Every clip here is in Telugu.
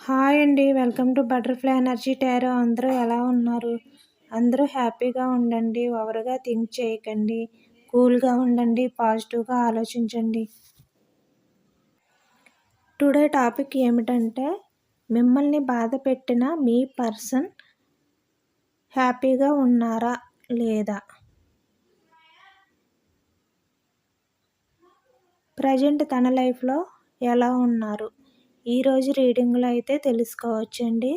హాయ్ అండి. Welcome to butterfly energy tarot. అందరూ ఎలా ఉన్నారు? అందరూ హ్యాపీగా ఉండండి. ఓవర్‌గా థింక్ చేయకండి. కూల్‌గా ఉండండి. పాజిటివ్‌గా ఆలోచించండి. టుడే టాపిక్ ఏమిటంటే, మిమ్మల్ని బాధపెట్టిన మీ పర్సన్ హ్యాపీగా ఉన్నారా లేదా? ప్రెజెంట్ తన లైఫ్‌లో ఎలా ఉన్నారు? ఈరోజు రీడింగ్‌లో అయితే తెలుసుకోవచ్చండి.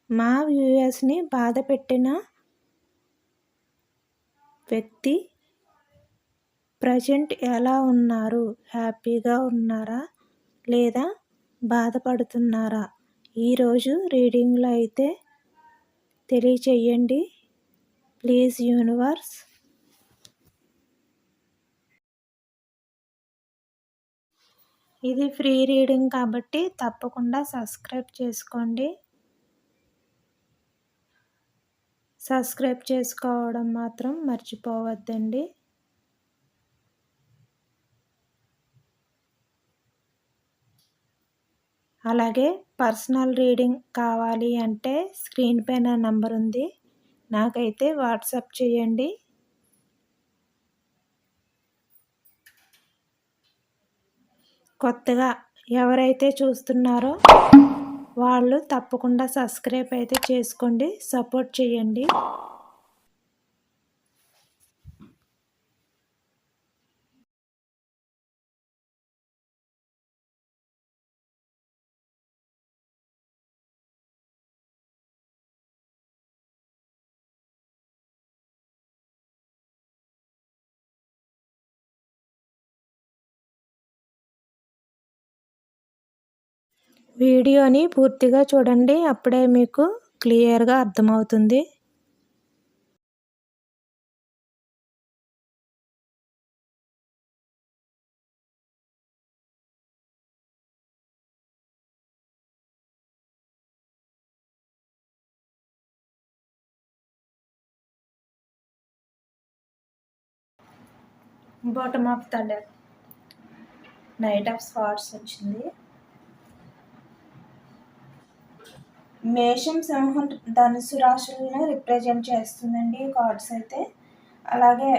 మా వ్యూయర్స్‌ని బాధపెట్టిన వ్యక్తి ప్రెజెంట్ ఎలా ఉన్నారు? హ్యాపీగా ఉన్నారా? లేదా బాధపడుతున్నారా? ఈరోజు రీడింగ్‌లో అయితే తెలియచేయండి. Please universe. ఇది ఫ్రీ రీడింగ్ కాబట్టి తప్పకుండా సబ్స్క్రైబ్ చేసుకోండి. సబ్స్క్రైబ్ చేసుకోవడం మాత్రం మర్చిపోవద్దండి. అలాగే పర్సనల్ రీడింగ్ కావాలి అంటే స్క్రీన్ పైన నంబర్ ఉంది, నాకైతే వాట్సాప్ చేయండి. కొత్తగా ఎవరైతే చూస్తున్నారో వాళ్ళు తప్పకుండా సబ్స్క్రైబ్ అయితే చేసుకోండి, సపోర్ట్ చేయండి. వీడియోని పూర్తిగా చూడండి, అప్పుడే మీకు క్లియర్గా అర్థమవుతుంది. Bottom of the deck knight of swords వచ్చింది. మేషం, సింహం, ధనుసు రాశులను రిప్రజెంట్ చేస్తుందండి ఈ కార్డ్స్ అయితే. అలాగే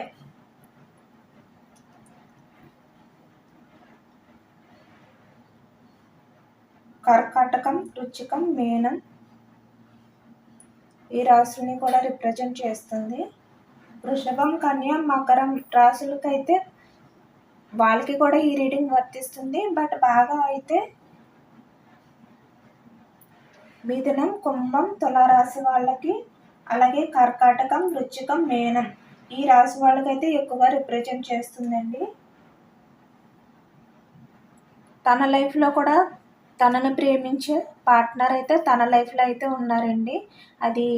కర్కాటకం, వృశ్చికం, మీనం ఈ రాశుల్ని కూడా రిప్రజెంట్ చేస్తుంది. వృషభం, కన్య, మకరం రాశులకైతే వాళ్ళకి కూడా ఈ రీడింగ్ వర్తిస్తుంది. బట్ బాగా అయితే మిథునం, కుంభం, తులారాశి వాళ్ళకి, అలాగే కర్కాటకం, వృశ్చికం, మీనం ఈ రాశి వాళ్ళకైతే ఎక్కువగా రిప్రజెంట్ చేస్తుందండి. తన లైఫ్లో కూడా తనను ప్రేమించే పార్ట్నర్ అయితే తన లైఫ్లో అయితే ఉన్నారండి. అది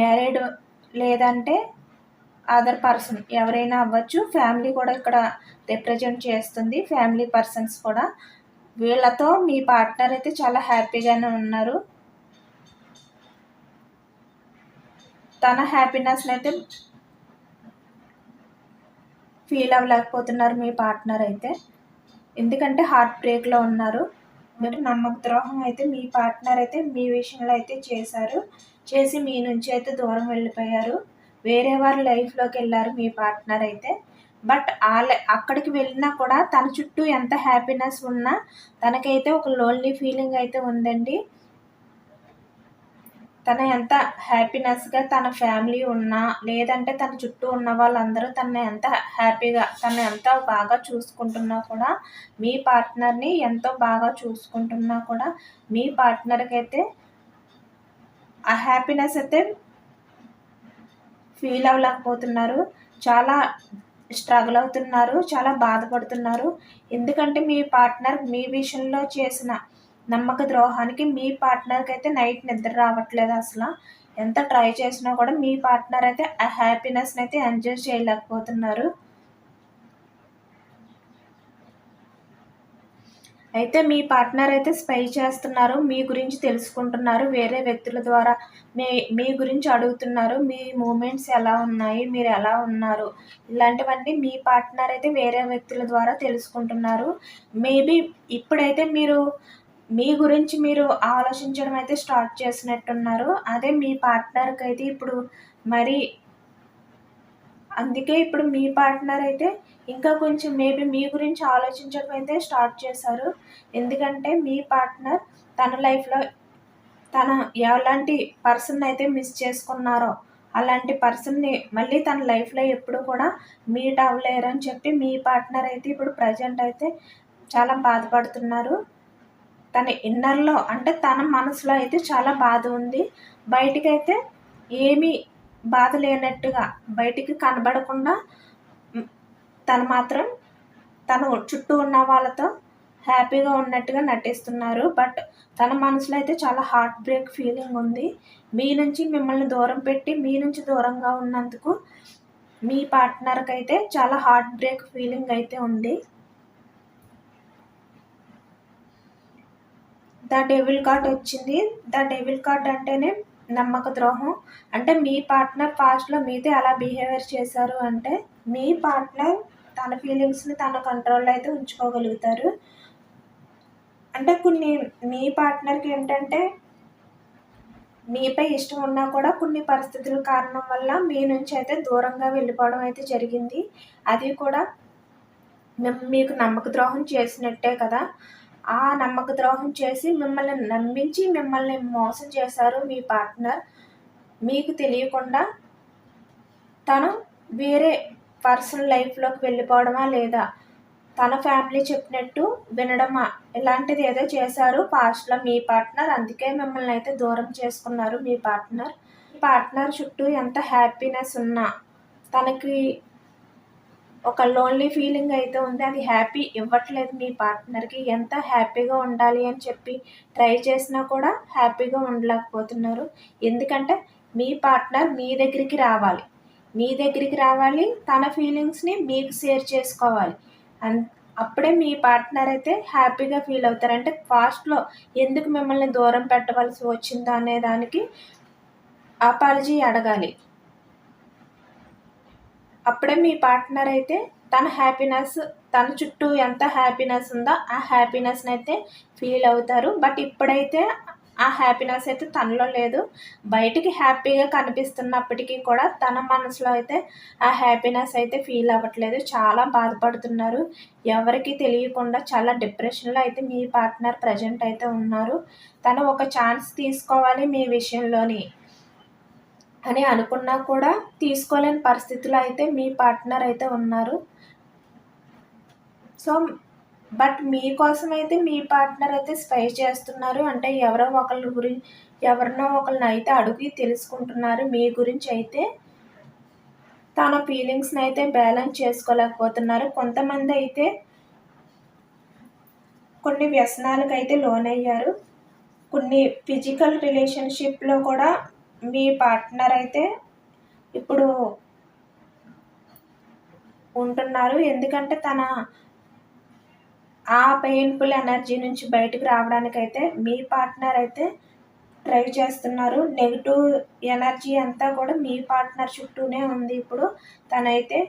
మ్యారీడ్ లేదంటే అదర్ పర్సన్ ఎవరైనా అవ్వచ్చు. ఫ్యామిలీ కూడా ఇక్కడ రిప్రజెంట్ చేస్తుంది, ఫ్యామిలీ పర్సన్స్ కూడా. వీళ్ళతో మీ పార్ట్నర్ అయితే చాలా హ్యాపీగానే ఉన్నారు. తన హ్యాపీనెస్ని అయితే ఫీల్ అవ్వలేకపోతున్నారు మీ పార్ట్నర్ అయితే, ఎందుకంటే హార్ట్ బ్రేక్లో ఉన్నారు. మీరు నమ్మక ద్రోహం అయితే మీ పార్ట్నర్ అయితే మీ విషయంలో అయితే చేసి మీ నుంచి అయితే దూరం వెళ్ళిపోయారు. వేరే వారి లైఫ్లోకి వెళ్ళారు మీ పార్ట్నర్ అయితే. బట్ అక్కడికి వెళ్ళినా కూడా తన చుట్టూ ఎంత హ్యాపీనెస్ ఉన్నా తనకైతే ఒక లోన్లీ ఫీలింగ్ అయితే ఉందండి. తన ఎంత హ్యాపీనెస్గా తన ఫ్యామిలీ ఉన్నా, లేదంటే తన చుట్టూ ఉన్న వాళ్ళందరూ తనని ఎంత హ్యాపీగా తను ఎంత బాగా చూసుకుంటున్నా కూడా, మీ పార్ట్నర్ని ఎంతో బాగా చూసుకుంటున్నా కూడా మీ పార్ట్నర్కి అయితే ఆ హ్యాపీనెస్ అయితే ఫీల్ అవ్వలేకపోతున్నారు. చాలా స్ట్రగుల్ అవుతున్నారు, చాలా బాధపడుతున్నారు. ఎందుకంటే మీ పార్ట్నర్ మీ విషయంలో చేసిన నమ్మక ద్రోహానికి మీ పార్ట్నర్కి అయితే నైట్ నిద్ర రావట్లేదు అసలు. ఎంత ట్రై చేసినా కూడా మీ పార్ట్నర్ అయితే ఆ హ్యాపీనెస్ని అయితే ఎంజాయ్ చేయలేకపోతున్నారు. అయితే మీ పార్ట్నర్ అయితే స్పై చేస్తున్నారు, మీ గురించి తెలుసుకుంటున్నారు, వేరే వ్యక్తుల ద్వారా మీ గురించి అడుగుతున్నారు. మీ మూమెంట్స్ ఎలా ఉన్నాయి, మీరు ఎలా ఉన్నారు, ఇలాంటివన్నీ మీ పార్ట్నర్ అయితే వేరే వ్యక్తుల ద్వారా తెలుసుకుంటున్నారు. మేబీ ఇప్పుడైతే మీరు మీ గురించి మీరు ఆలోచించడం అయితే స్టార్ట్ చేసినట్టున్నారు. అదే మీ పార్ట్నర్‌కి అయితే ఇప్పుడు మరి అందుకే ఇప్పుడు మీ పార్ట్నర్ అయితే ఇంకా కొంచెం మేబీ మీ గురించి ఆలోచించడం అయితే స్టార్ట్ చేశారు. ఎందుకంటే మీ పార్ట్నర్ తన లైఫ్‌లో తను ఎలాంటి పర్సన్ అయితే మిస్ చేసుకున్నారో, అలాంటి పర్సన్‌ని మళ్ళీ తన లైఫ్‌లో ఎప్పుడు కూడా మీట్ అవ్వలేరని చెప్పి మీ పార్ట్నర్ అయితే ఇప్పుడు ప్రెజెంట్ అయితే చాలా బాధపడుతున్నారు. తన ఇన్నర్‌లో అంటే తన మనసులో అయితే చాలా బాధ ఉంది. బయటికైతే ఏమీ బాధ లేనట్టుగా బయటికి కనబడకుండా హ్మ్. తను మాత్రం తను చుట్టూ ఉన్న వాళ్ళతో హ్యాపీగా ఉన్నట్టుగా నటిస్తున్నారు. బట్ తన మనసులో అయితే చాలా హార్ట్ బ్రేక్ ఫీలింగ్ ఉంది. మీ నుంచి మిమ్మల్ని దూరం పెట్టి, మీ నుంచి దూరంగా ఉన్నందుకు మీ పార్ట్నర్‌కైతే చాలా హార్ట్ బ్రేక్ ఫీలింగ్ అయితే ఉంది. ద డెవిల్ కార్డ్ వచ్చింది. ద డెవిల్ కార్డ్ అంటేనే నమ్మక ద్రోహం. అంటే మీ పార్ట్నర్ పాస్ట్‌లో మీతో ఎలా బిహేవియర్ చేశారు అంటే, మీ పార్ట్నర్ తన ఫీలింగ్స్‌ని తన కంట్రోల్‌లో అయితే ఉంచుకోగలుగుతారు. అంటే కొన్ని మీ పార్ట్నర్‌కి ఏంటంటే, మీపై ఇష్టం ఉన్నా కూడా కొన్ని పరిస్థితుల కారణం వల్ల మీ నుంచి అయితే దూరంగా వెళ్ళిపోవడం అయితే జరిగింది. అది కూడా మీకు నమ్మక ద్రోహం చేసినట్టే కదా! ఆ నమ్మక ద్రోహం చేసి మిమ్మల్ని నమ్మించి మిమ్మల్ని మోసం చేశారు మీ పార్ట్నర్. మీకు తెలియకుండా తను వేరే పర్సన్ లైఫ్‌లోకి వెళ్ళిపోవడమా లేదా తన ఫ్యామిలీ చెప్పినట్టు వినడమా ఇలాంటిది ఏదో చేశారు పాస్ట్‌లో మీ పార్ట్నర్. అందుకే మిమ్మల్ని అయితే దూరం చేసుకున్నారు మీ పార్ట్నర్. పార్ట్నర్ చుట్టూ ఎంత హ్యాపీనెస్ ఉన్నా తనకి ఒక లోన్లీ ఫీలింగ్ అయితే ఉంది. అది హ్యాపీ ఇవ్వట్లేదు మీ పార్ట్నర్‌కి. ఎంత హ్యాపీగా ఉండాలి అని చెప్పి ట్రై చేసినా కూడా హ్యాపీగా ఉండలేకపోతున్నారు. ఎందుకంటే మీ పార్ట్నర్ మీ దగ్గరికి రావాలి. మీ దగ్గరికి రావాలి. తన ఫీలింగ్స్‌ని మీకు షేర్ చేసుకోవాలి. అన్ అప్పుడే మీ పార్ట్నర్ అయితే హ్యాపీగా ఫీల్ అవుతారు. అంటే పాస్ట్‌లో ఎందుకు మిమ్మల్ని దూరం పెట్టవలసి వచ్చిందా అనే దానికి అపాలజీ అడగాలి. అప్పుడే మీ పార్ట్నర్ అయితే తన హ్యాపీనెస్ తన చుట్టూ ఎంత హ్యాపీనెస్ ఉందో ఆ హ్యాపీనెస్‌ని అయితే ఫీల్ అవుతారు. బట్ ఇప్పుడైతే ఆ హ్యాపీనెస్ అయితే తనలో లేదు. బయటికి హ్యాపీగా కనిపిస్తున్నప్పటికీ కూడా తన మనసులో అయితే ఆ హ్యాపీనెస్ అయితే ఫీల్ అవ్వట్లేదు. చాలా బాధపడుతున్నారు. ఎవరికీ తెలియకుండా చాలా డిప్రెషన్‌లో అయితే మీ పార్ట్నర్ ప్రెజెంట్ అయితే ఉన్నారు. తను ఒక ఛాన్స్ తీసుకోవాలి మీ విషయంలోని అని అనుకున్నా కూడా తీసుకోలేని పరిస్థితిలో అయితే మీ పార్ట్నర్ అయితే ఉన్నారు. సో, బట్ మీకోసమైతే మీ పార్ట్నర్ అయితే స్పై చేస్తున్నారు. అంటే ఎవరినో ఒకళ్ళని అయితే అడిగి తెలుసుకుంటున్నారు మీ గురించి అయితే. తన ఫీలింగ్స్‌ని అయితే బ్యాలెన్స్ చేసుకోలేకపోతున్నారు. కొంతమంది అయితే కొన్ని వ్యసనాలకైతే లోనయ్యారు. కొన్ని ఫిజికల్ రిలేషన్‌షిప్‌లో కూడా మీ పార్ట్నర్ అయితే ఇప్పుడు ఉంటున్నారు. ఎందుకంటే ఆ పెయిన్‌ఫుల్ ఎనర్జీ నుంచి బయటకి రావడానికైతే మీ పార్ట్నర్ అయితే ట్రై చేస్తున్నారు. నెగెటివ్ ఎనర్జీ అంతా కూడా మీ పార్ట్నర్ చుట్టూనే ఉంది ఇప్పుడు. తనైతే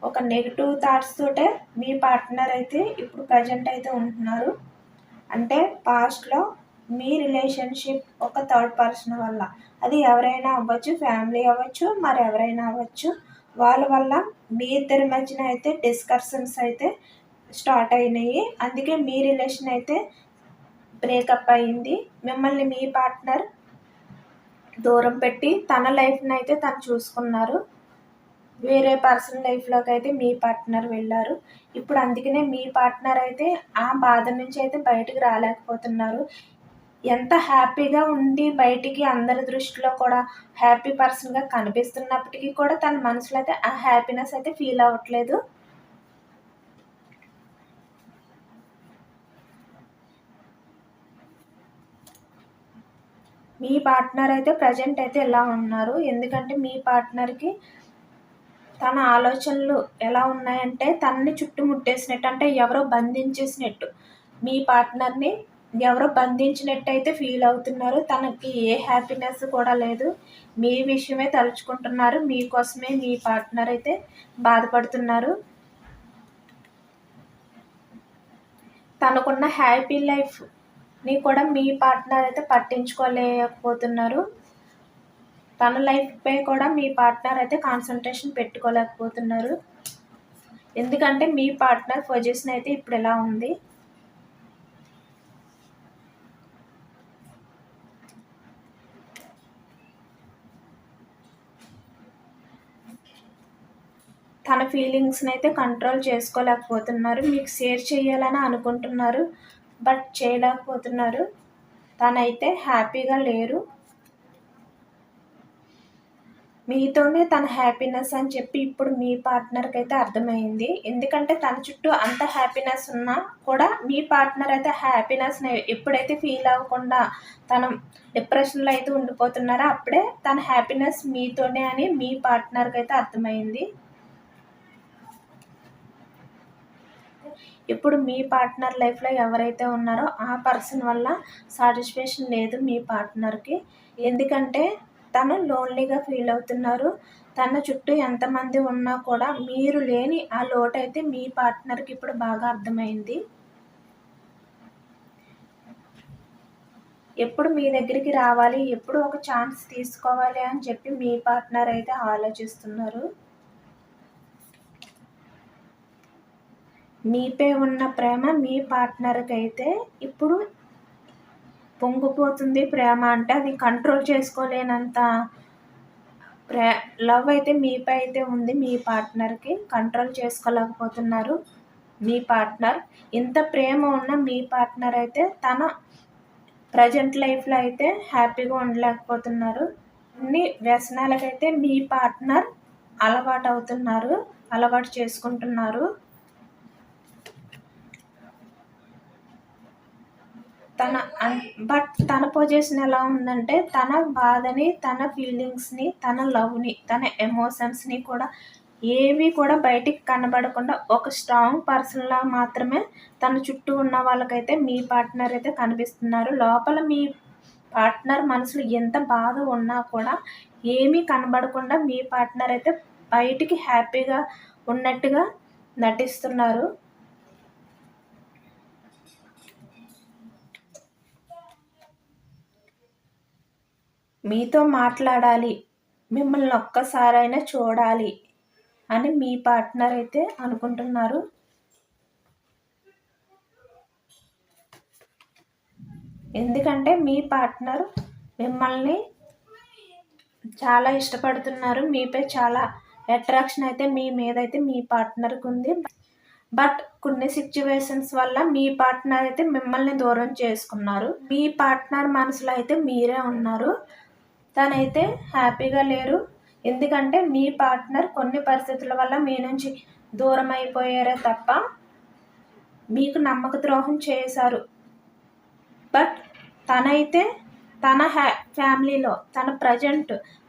ఒక నెగెటివ్ థాట్స్ తోటే మీ పార్ట్నర్ అయితే ఇప్పుడు ప్రెజెంట్ అయితే ఉంటున్నారు. అంటే పాస్ట్‌లో మీ రిలేషన్‌షిప్ ఒక థర్డ్ పర్సన్ వల్ల. అది ఎవరైనా అవ్వచ్చు, ఫ్యామిలీ అవ్వచ్చు, మరెవరైనా అవ్వచ్చు. వాళ్ళ వల్ల మీ ఇద్దరి మధ్యన అయితే డిస్కషన్స్ అయితే స్టార్ట్ అయినాయి. అందుకే మీ రిలేషన్ అయితే బ్రేకప్ అయింది. మిమ్మల్ని మీ పార్ట్నర్ దూరం పెట్టి తన లైఫ్‌ని అయితే తను చూసుకున్నారు. వేరే పర్సన్ లైఫ్‌లోకి అయితే మీ పార్ట్నర్ వెళ్లారు. ఇప్పుడు అందుకనే మీ పార్ట్నర్ అయితే ఆ బాధ నుంచి అయితే బయటకి రాలేకపోతున్నారు. ఎంత హ్యాపీగా ఉండి బయటికి అందరి దృష్టిలో కూడా హ్యాపీ పర్సన్‌గా కనిపిస్తున్నప్పటికీ కూడా తన మనసులో అయితే ఆ హ్యాపీనెస్ అయితే ఫీల్ అవ్వట్లేదు. మీ పార్ట్నర్ అయితే ప్రెజెంట్ అయితే ఇలా ఉన్నారు. ఎందుకంటే మీ పార్ట్నర్‌కి తన ఆలోచనలు ఎలా ఉన్నాయంటే తనని చుట్టుముట్టేసినట్టు అంటే ఎవరో బంధించేసినట్టు. మీ పార్ట్నర్‌ని ఎవరో బంధించినట్టయితే ఫీల్ అవుతున్నారు. తనకి ఏ హ్యాపీనెస్ కూడా లేదు. మీ విషయమే తలుచుకుంటున్నారు. మీకోసమే మీ పార్ట్నర్ అయితే బాధపడుతున్నారు. తనకున్న హ్యాపీ లైఫ్ కూడా మీ పార్ట్నర్ అయితే పట్టించుకోలేకపోతున్నారు. తన లైఫ్పై కూడా మీ పార్ట్నర్ అయితే కాన్సన్ట్రేషన్ పెట్టుకోలేకపోతున్నారు. ఎందుకంటే మీ పార్ట్నర్ పొజిషన్ అయితే ఇప్పుడు ఎలా ఉంది. తన ఫీలింగ్స్ని అయితే కంట్రోల్ చేసుకోలేకపోతున్నారు. మీకు షేర్ చేయాలని అనుకుంటున్నారు, బట్ చేయలేకపోతున్నారు. తనైతే హ్యాపీగా లేరు. మీతోనే తన హ్యాపీనెస్ అని చెప్పి ఇప్పుడు మీ పార్ట్నర్కి అయితే అర్థమైంది. ఎందుకంటే తన చుట్టూ అంత హ్యాపీనెస్ ఉన్నా కూడా మీ పార్ట్నర్ అయితే హ్యాపీనెస్ని ఎప్పుడైతే ఫీల్ అవ్వకుండా తన డిప్రెషన్లో అయితే ఉండిపోతున్నారో అప్పుడే తన హ్యాపీనెస్ మీతోనే అని మీ పార్ట్నర్కి అయితే అర్థమైంది. ఇప్పుడు మీ పార్ట్నర్ లైఫ్లో ఎవరైతే ఉన్నారో ఆ పర్సన్ వల్ల సాటిస్ఫాక్షన్ లేదు మీ పార్ట్నర్కి. ఎందుకంటే తను లోన్లీగా ఫీల్ అవుతున్నారు. తన చుట్టూ ఎంతమంది ఉన్నా కూడా మీరు లేని ఆ లోటు అయితే మీ పార్ట్నర్కి ఇప్పుడు బాగా అర్థమైంది. ఎప్పుడు మీ దగ్గరికి రావాలి, ఎప్పుడు ఒక ఛాన్స్ తీసుకోవాలి అని చెప్పి మీ పార్ట్నర్ అయితే ఆలోచిస్తున్నారు. మీపై ఉన్న ప్రేమ మీ పార్ట్నర్కి అయితే ఇప్పుడు పొంగిపోతుంది. ప్రేమ అంటే అది కంట్రోల్ చేసుకోలేనంత లవ్ అయితే మీపై అయితే ఉంది. మీ పార్ట్నర్కి కంట్రోల్ చేసుకోలేకపోతున్నారు. మీ పార్ట్నర్ ఇంత ప్రేమ ఉన్న మీ పార్ట్నర్ అయితే తన ప్రజెంట్ లైఫ్లో అయితే హ్యాపీగా ఉండలేకపోతున్నారు. అన్ని వ్యసనాలకైతే మీ పార్ట్నర్ అలవాటు చేసుకుంటున్నారు. తన పొజిషన్ ఎలా ఉందంటే తన బాధని, తన ఫీలింగ్స్ని, తన లవ్ని, తన ఎమోషన్స్ని కూడా ఏవి కూడా బయటికి కనబడకుండా ఒక స్ట్రాంగ్ పర్సన్లా మాత్రమే తన చుట్టూ ఉన్న వాళ్ళకైతే మీ పార్ట్నర్ అయితే కనిపిస్తున్నారు. లోపల మీ పార్ట్నర్ మనసులో ఎంత బాధ ఉన్నా కూడా ఏమీ కనబడకుండా మీ పార్ట్నర్ అయితే బయటికి హ్యాపీగా ఉన్నట్టుగా నటిస్తున్నారు. మీతో మాట్లాడాలి, మిమ్మల్ని ఒక్కసారైనా చూడాలి అని మీ పార్ట్నర్ అయితే అనుకుంటున్నారు. ఎందుకంటే మీ పార్ట్నర్ మిమ్మల్ని చాలా ఇష్టపడుతున్నారు. మీపై చాలా అట్రాక్షన్ అయితే మీ మీద అయితే మీ పార్ట్నర్కి ఉంది. బట్ కొన్ని సిచ్యువేషన్స్ వల్ల మీ పార్ట్నర్ అయితే మిమ్మల్ని దూరం చేసుకున్నారు. మీ పార్ట్నర్ మనసులో అయితే మీరే ఉన్నారు. తనైతే హ్యాపీగా లేరు. ఎందుకంటే మీ పార్ట్నర్ కొన్ని పరిస్థితుల వల్ల మీ నుంచి దూరం అయిపోయారే తప్ప మీకు నమ్మక ద్రోహం చేశారు. బట్ తనైతే తన ఫ్యామిలీలో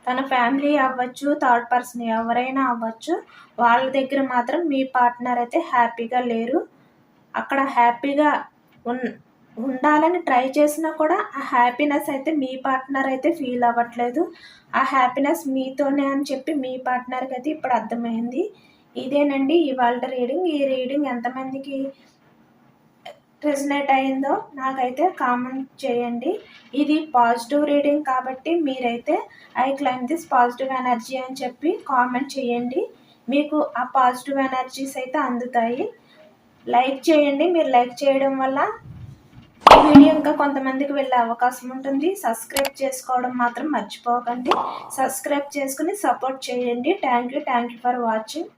తన ఫ్యామిలీ అవ్వచ్చు, థర్డ్ పర్సన్ ఎవరైనా అవ్వచ్చు, వాళ్ళ దగ్గర మాత్రం మీ పార్ట్నర్ అయితే హ్యాపీగా లేరు. అక్కడ హ్యాపీగా ఉండాలని ట్రై చేసినా కూడా ఆ హ్యాపీనెస్ అయితే మీ పార్ట్నర్ అయితే ఫీల్ అవ్వట్లేదు. ఆ హ్యాపీనెస్ మీతోనే అని చెప్పి మీ పార్ట్నర్కి అయితే ఇప్పుడు అర్థమైంది. ఇదేనండి ఇవాళ రీడింగ్. ఈ రీడింగ్ ఎంతమందికి రెజనేట్ అయిందో నాకైతే కామెంట్ చేయండి. ఇది పాజిటివ్ రీడింగ్ కాబట్టి మీరైతే I claim this positive energy అని చెప్పి కామెంట్ చేయండి. మీకు ఆ పాజిటివ్ ఎనర్జీస్ అయితే అందుతాయి. లైక్ చేయండి. మీరు లైక్ చేయడం వల్ల ఈ వీడియో ఇంకా కొంతమందికి వెళ్ళే అవకాశం ఉంటుంది. సబ్స్క్రైబ్ చేసుకోవడం మాత్రం మర్చిపోకండి. సబ్స్క్రైబ్ చేసుకుని సపోర్ట్ చేయండి. Thank you for watching.